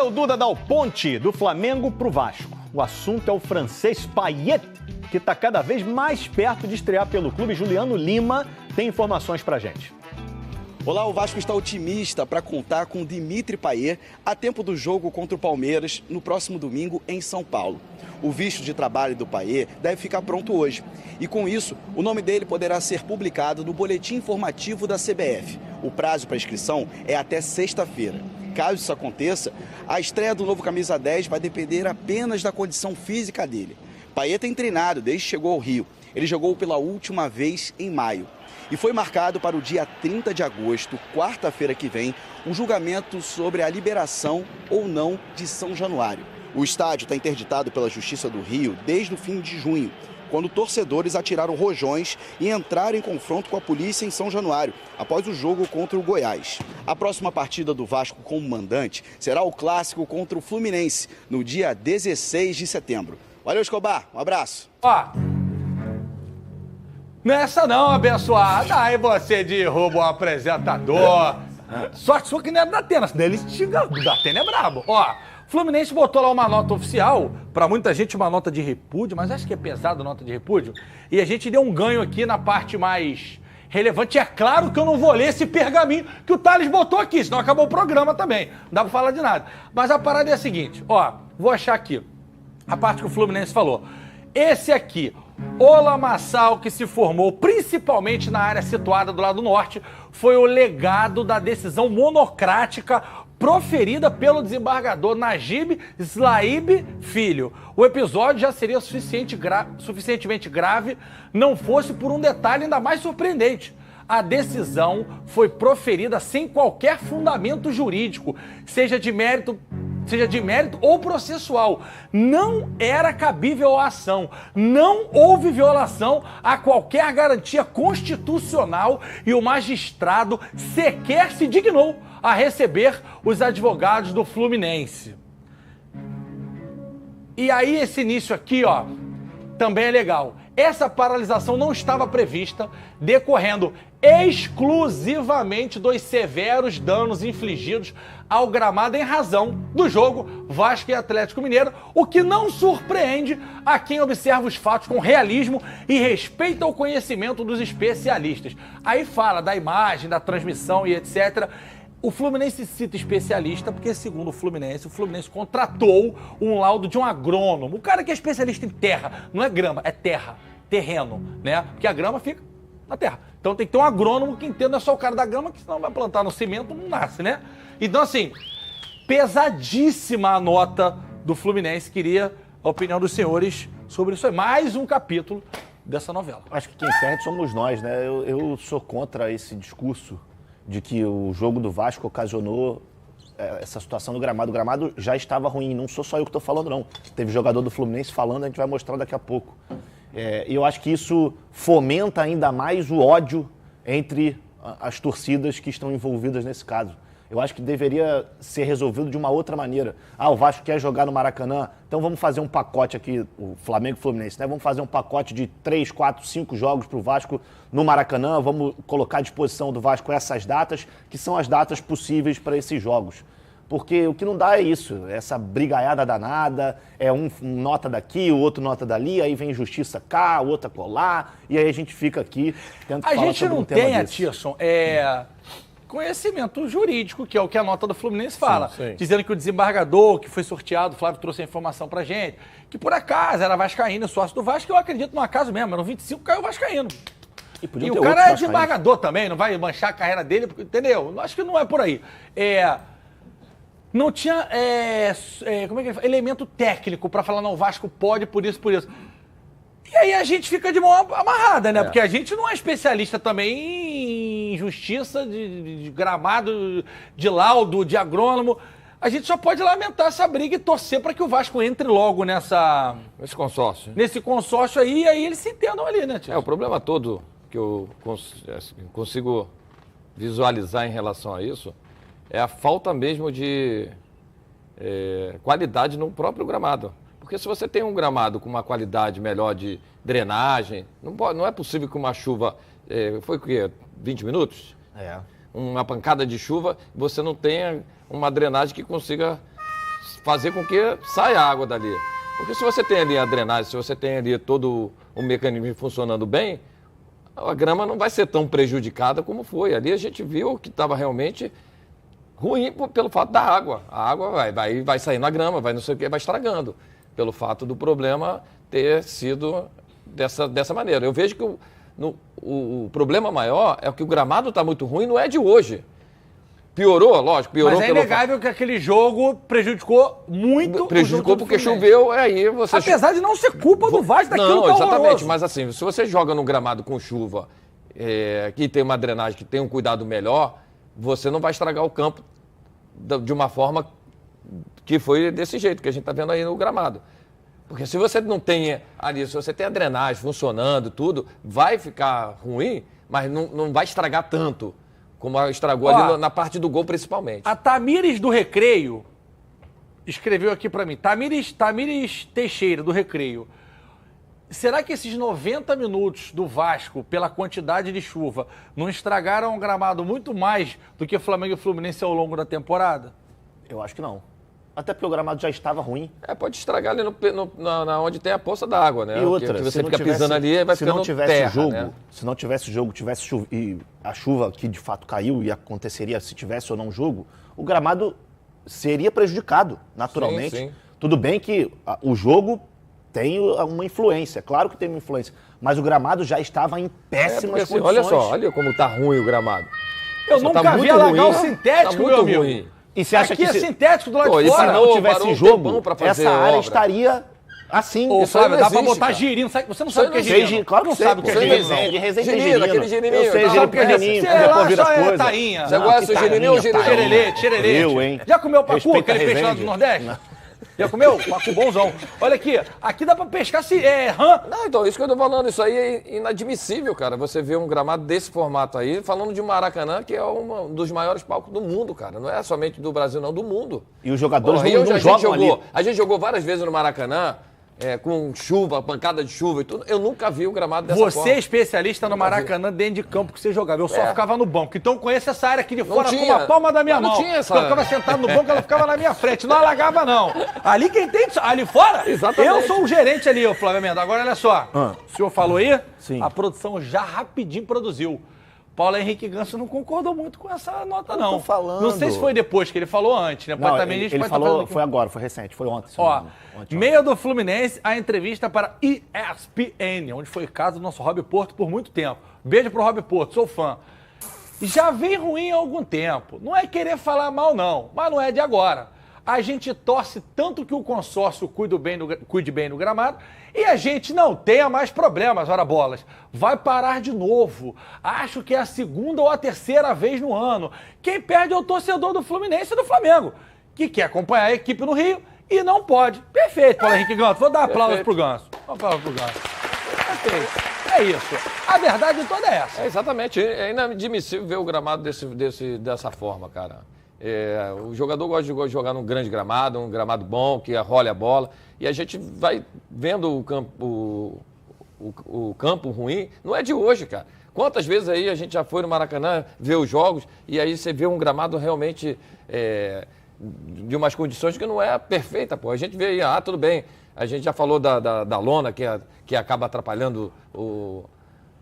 Valeu, Duda Dal Ponte, do Flamengo pro Vasco. O assunto é o francês Payet, que está cada vez mais perto de estrear pelo clube. Juliano Lima tem informações pra gente. Olá, o Vasco está otimista para contar com Dimitri Payet a tempo do jogo contra o Palmeiras no próximo domingo em São Paulo. O visto de trabalho do Payet deve ficar pronto hoje. E com isso, o nome dele poderá ser publicado no boletim informativo da CBF. O prazo para inscrição é até sexta-feira. Caso isso aconteça, a estreia do novo camisa 10 vai depender apenas da condição física dele. Payet tem treinado desde que chegou ao Rio. Ele jogou pela última vez em maio. E foi marcado para o dia 30 de agosto, quarta-feira que vem, um julgamento sobre a liberação ou não de São Januário. O estádio está interditado pela Justiça do Rio desde o fim de junho, quando torcedores atiraram rojões e entraram em confronto com a polícia em São Januário, após o jogo contra o Goiás. A próxima partida do Vasco como mandante será o clássico contra o Fluminense, no dia 16 de setembro. Valeu, Escobar. Um abraço. Nessa não, abençoada. Aí você derruba o apresentador. Sorte sua que não é da Atena, senão ele xinga. Da Atena é brabo. Fluminense botou lá uma nota oficial, pra muita gente uma nota de repúdio, mas acho que é pesado nota de repúdio. E a gente deu um ganho aqui na parte mais relevante. É claro que eu não vou ler esse pergaminho que o Thales botou aqui, senão acabou o programa também. Não dá pra falar de nada. Mas a parada é a seguinte, vou achar aqui a parte que o Fluminense falou. Esse aqui, o lamaçal que se formou principalmente na área situada do lado norte, foi o legado da decisão monocrática proferida pelo desembargador Najib Slaib Filho. O episódio já seria suficientemente grave, não fosse por um detalhe ainda mais surpreendente. A decisão foi proferida sem qualquer fundamento jurídico, seja de mérito ou processual. Não era cabível a ação. Não houve violação a qualquer garantia constitucional e o magistrado sequer se dignou a receber os advogados do Fluminense. E aí esse início aqui, também é legal. Essa paralisação não estava prevista, decorrendo exclusivamente dos severos danos infligidos ao gramado em razão do jogo Vasco e Atlético Mineiro, o que não surpreende a quem observa os fatos com realismo e respeita o conhecimento dos especialistas. Aí fala da imagem, da transmissão e etc. O Fluminense cita especialista porque, segundo o Fluminense contratou um laudo de um agrônomo, o cara que é especialista em terra, não é grama, é terra, terreno, né? Porque a grama fica na terra. Então tem que ter um agrônomo que entenda, não é só o cara da grama, que senão vai plantar no cimento, não nasce, né? Então, assim, pesadíssima a nota do Fluminense. Queria a opinião dos senhores sobre isso aí. Mais um capítulo dessa novela. Acho que quem perde somos nós, né? Eu sou contra esse discurso de que o jogo do Vasco ocasionou essa situação do gramado. O gramado já estava ruim, não sou só eu que estou falando, não. Teve jogador do Fluminense falando, a gente vai mostrar daqui a pouco. E eu acho que isso fomenta ainda mais o ódio entre as torcidas que estão envolvidas nesse caso. Eu acho que deveria ser resolvido de uma outra maneira. O Vasco quer jogar no Maracanã, então vamos fazer um pacote aqui, o Flamengo e Fluminense, né? Vamos fazer um pacote de 3, 4, 5 jogos para o Vasco no Maracanã, vamos colocar à disposição do Vasco essas datas, que são as datas possíveis para esses jogos. Porque o que não dá é isso, essa brigaiada danada, um nota daqui, o outro nota dali, aí vem justiça cá, outra colar, e aí a gente fica aqui tentando falar sobre um tema desse. A gente não tem, Atirson, conhecimento jurídico, que é o que a nota do Fluminense fala. Sim. Dizendo que o desembargador que foi sorteado, o Flávio trouxe a informação pra gente, que por acaso era vascaíno, sócio do Vasco, eu acredito no acaso mesmo, mas no 25 caiu vascaíno. E o cara é desembargador também, não vai manchar a carreira dele, entendeu? Acho que não é por aí. Não tinha elemento técnico pra falar, não, o Vasco pode por isso, por isso. E aí a gente fica de mão amarrada, né? Porque a gente não é especialista também em justiça, de gramado, de laudo, de agrônomo. A gente só pode lamentar essa briga e torcer para que o Vasco entre logo nesse consórcio. Nesse consórcio aí, e aí eles se entendam ali, né, Tio? O problema todo que eu consigo visualizar em relação a isso é a falta mesmo de qualidade no próprio gramado. Porque se você tem um gramado com uma qualidade melhor de drenagem, não é possível que uma chuva, foi o quê? 20 minutos? Uma pancada de chuva, você não tenha uma drenagem que consiga fazer com que saia a água dali. Porque se você tem ali a drenagem, se você tem ali todo o mecanismo funcionando bem, a grama não vai ser tão prejudicada como foi. Ali a gente viu que estava realmente ruim pelo fato da água. A água vai sair na grama, vai não sei o que, vai estragando. Pelo fato do problema ter sido dessa maneira. Eu vejo que o problema maior é que o gramado está muito ruim, não é de hoje. Piorou, lógico, piorou. Mas é inegável que aquele jogo prejudicou muito. Prejudicou porque choveu, aí você... Apesar de não ser culpa do Vasco daquilo Não, que é exatamente, horroroso. mas assim, se você joga num gramado com chuva, que tem uma drenagem, que tem um cuidado melhor, você não vai estragar o campo de uma forma que foi desse jeito que a gente está vendo aí no gramado. Porque se você não tem ali, se você tem a drenagem funcionando, tudo, vai ficar ruim, mas não vai estragar tanto. Como estragou ali na parte do gol, principalmente. A Tamires do Recreio escreveu aqui pra mim. Tamires Teixeira, do Recreio. Será que esses 90 minutos do Vasco, pela quantidade de chuva, não estragaram o gramado muito mais do que Flamengo e Fluminense ao longo da temporada? Eu acho que não. Até porque o gramado já estava ruim. Pode estragar ali onde tem a poça d'água, né? E outra, que você se não fica pisando ali, vai ficando terra, né? Se não tivesse jogo, tivesse chuva, e a chuva que de fato caiu e aconteceria se tivesse ou não jogo, o gramado seria prejudicado, naturalmente. Sim. Tudo bem que o jogo tem uma influência, claro que tem uma influência, mas o gramado já estava em péssimas porque, condições. olha só, olha como tá ruim o gramado. Eu nunca vi alagar o sintético, meu amigo. Ruim. E você acha Aqui que é sintético do lado de se fora. não tivesse parou um jogo, tempão pra fazer essa área obra. estaria assim. Ô, Isso aí Flávio, não dá pra existe, botar cara. girino. Você não sabe o que é Isso aí não girino. Claro que não sei, sabe o que é pô. girino. De resenha tem Girino, girino. aquele girininho, Eu sei, tá? girino pequenininho, pra depois as Só é coisas. tainha. Você gosta do girininho ou girino? Xerelê. Eu, hein? Já comeu pacu, Respeita aquele a peixe lá do Resende. Nordeste? Já comeu? Pacu bonzão. Olha aqui, aqui dá pra pescar rã. Não, então, isso que eu tô falando, isso aí é inadmissível, cara. Você vê um gramado desse formato aí, falando de Maracanã, que é um dos maiores palcos do mundo, cara. Não é somente do Brasil, não, do mundo. E os jogadores Porra, não jogam ali. A gente jogou várias vezes no Maracanã, com chuva, pancada de chuva e tudo. Eu nunca vi o gramado dessa forma. Você é especialista no Maracanã dentro de campo que você jogava. Eu só ficava no banco. Então eu conheço essa área aqui de fora tinha. com a palma da minha Não mão. tinha essa- Eu ficava sentado no banco, ela ficava na minha frente. Não alagava, não. Ali quem tem... Ali fora, Exatamente. eu sou o gerente ali, ô Flávio Mendes. Agora, olha só. O senhor falou aí? Sim. A produção já rapidinho produziu. Paulo Henrique Ganso não concordou muito com essa nota, não. tô falando. Não sei se foi depois que ele falou antes, né? Não, Também a gente ele pode tá falou, fazendo aqui foi agora, foi recente, foi ontem. se Ó, não me engano. Ontem. meia do Fluminense, a entrevista para ESPN, onde foi caso do nosso Rob Porto por muito tempo. Beijo pro Rob Porto, sou fã. Já vem ruim há algum tempo. Não é querer falar mal, não, mas não é de agora. A gente torce tanto que o consórcio cuide bem do gramado e a gente não tenha mais problemas, ora bolas. Vai parar de novo. Acho que é a segunda ou a terceira vez no ano. Quem perde é o torcedor do Fluminense e do Flamengo, que quer acompanhar a equipe no Rio e não pode. Perfeito, Paulo Henrique Ganso. Vou dar aplausos pro Ganso. Aplausos pro Ganso. Perfeito. É isso. A verdade toda é essa. Exatamente. É inadmissível ver o gramado dessa forma, cara. O jogador gosta de jogar num grande gramado, um gramado bom, que role a bola. E a gente vai vendo o campo ruim. Não é de hoje, cara. Quantas vezes aí a gente já foi no Maracanã ver os jogos e aí você vê um gramado realmente de umas condições que não é perfeita, pô. A gente vê aí, tudo bem. A gente já falou da lona que acaba atrapalhando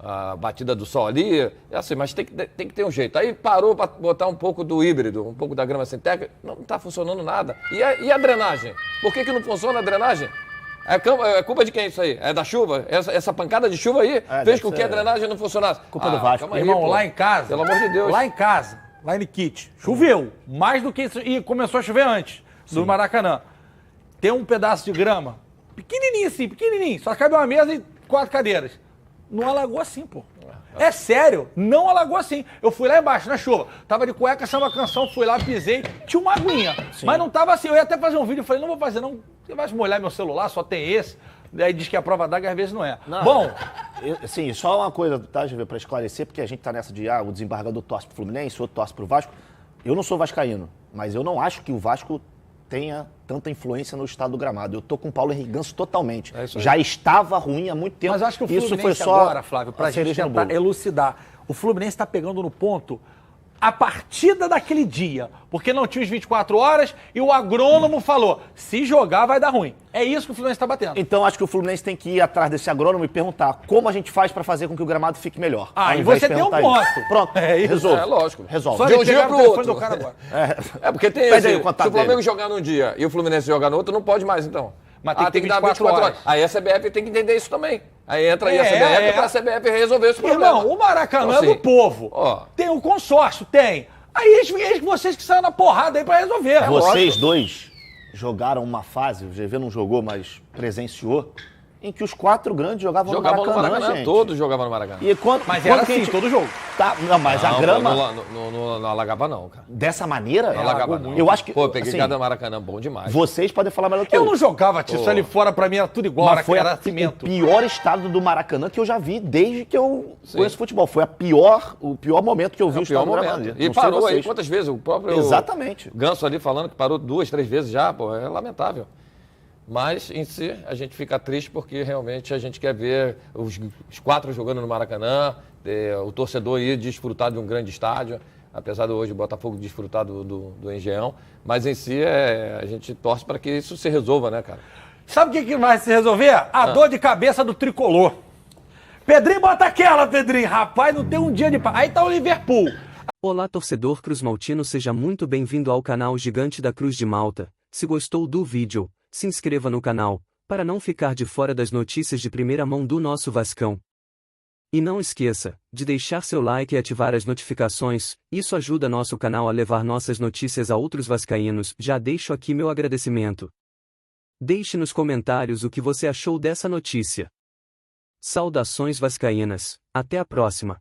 a batida do sol ali, assim, mas tem que ter um jeito. Aí parou para botar um pouco do híbrido, um pouco da grama sintética, não está funcionando nada. E a drenagem? Por que não funciona a drenagem? É culpa de quem isso aí? É da chuva? Essa pancada de chuva aí fez com que a drenagem não funcionasse? Culpa do Vasco. Calma aí, Irmão, pô. lá em casa... Pelo amor de Deus. Lá em casa, lá em Nikit, choveu. Mais do que isso. E começou a chover antes do Maracanã. Tem um pedaço de grama, pequenininho assim, pequenininho. Só cabe uma mesa e 4 cadeiras. Não alagou assim, pô. É sério, não alagou assim. Eu fui lá embaixo, na chuva. Tava de cueca, samba canção, fui lá, pisei, tinha uma aguinha. Sim. Mas não tava assim. Eu ia até fazer um vídeo, falei, não vou fazer não. Você vai molhar meu celular, só tem esse. Daí diz que a prova d'água às vezes não é. Não, bom... Sim, só uma coisa, tá, GV, para esclarecer, porque a gente tá nessa de, o desembargador torce pro Fluminense, outro torce pro Vasco. Eu não sou vascaíno, mas eu não acho que o Vasco tenha tanta influência no estado do gramado. Eu tô com o Paulo Henrique Ganso totalmente. Já estava ruim há muito tempo. Mas acho que o Fluminense isso foi só agora, Flávio, pra gente tentar elucidar. O Fluminense está pegando no ponto a partida daquele dia, porque não tinha os 24 horas e o agrônomo falou, se jogar vai dar ruim. É isso que o Fluminense está batendo. Então acho que o Fluminense tem que ir atrás desse agrônomo e perguntar como a gente faz para fazer com que o gramado fique melhor. Ah, ao e invés você de tem um perguntar ponto. isso. Pronto, É isso. resolve. É lógico. Resolve. Só De um de dia pegar pro o telefone outro. do cara agora. É porque tem Pede aí esse, o contato se o Flamengo dele. jogar num dia e o Fluminense jogar no outro, não pode mais, então. Mas tem que ter tem que dar 24 24 horas. horas. Aí a CBF tem que entender isso também. Aí entra aí a É, CBF é. pra CBF resolver esse problema. Irmão, o Maracanã Então, é do assim, povo. ó. Tem o consórcio, tem. Aí vocês que saem na porrada aí pra resolver. Vocês dois jogaram uma fase, o GV não jogou, mas presenciou, em que os 4 grandes jogavam Jogavam no Maracanã, gente. todos jogavam no Maracanã. E quando, Mas quando era que a assim, gente- todo jogo. Tá, não, mas a grama, Não alagava não, cara. dessa maneira, Não alagava não. eu acho que... Pô, eu peguei assim, cada Maracanã bom demais. vocês podem falar melhor que Eu não jogava, tio, isso ali fora pra mim era tudo igual, Mas foi era o cimento. pior estado do Maracanã que eu já vi desde que eu conheço futebol. Foi o pior momento que eu vi o É o pior estado do momento. Maracanã. E Não sei parou aí vocês. quantas vezes? O próprio Exatamente. Ganso ali falando que parou 2, 3 vezes já, pô, é lamentável. Mas, em si, a gente fica triste porque realmente a gente quer ver os 4 jogando no Maracanã, o torcedor ir desfrutar de um grande estádio, apesar de hoje o Botafogo desfrutar do Engenhão. Mas, em si, a gente torce para que isso se resolva, né, cara? Sabe o que vai se resolver? A dor de cabeça do tricolor. Pedrinho, bota aquela, Pedrinho. Rapaz, não tem um dia de paz. Aí tá o Liverpool. Olá, torcedor cruzmaltino, seja muito bem-vindo ao canal Gigante da Cruz de Malta. Se gostou do vídeo, se inscreva no canal, para não ficar de fora das notícias de primeira mão do nosso Vascão. E não esqueça de deixar seu like e ativar as notificações, isso ajuda nosso canal a levar nossas notícias a outros vascaínos. Já deixo aqui meu agradecimento. Deixe nos comentários o que você achou dessa notícia. Saudações vascaínas, até a próxima.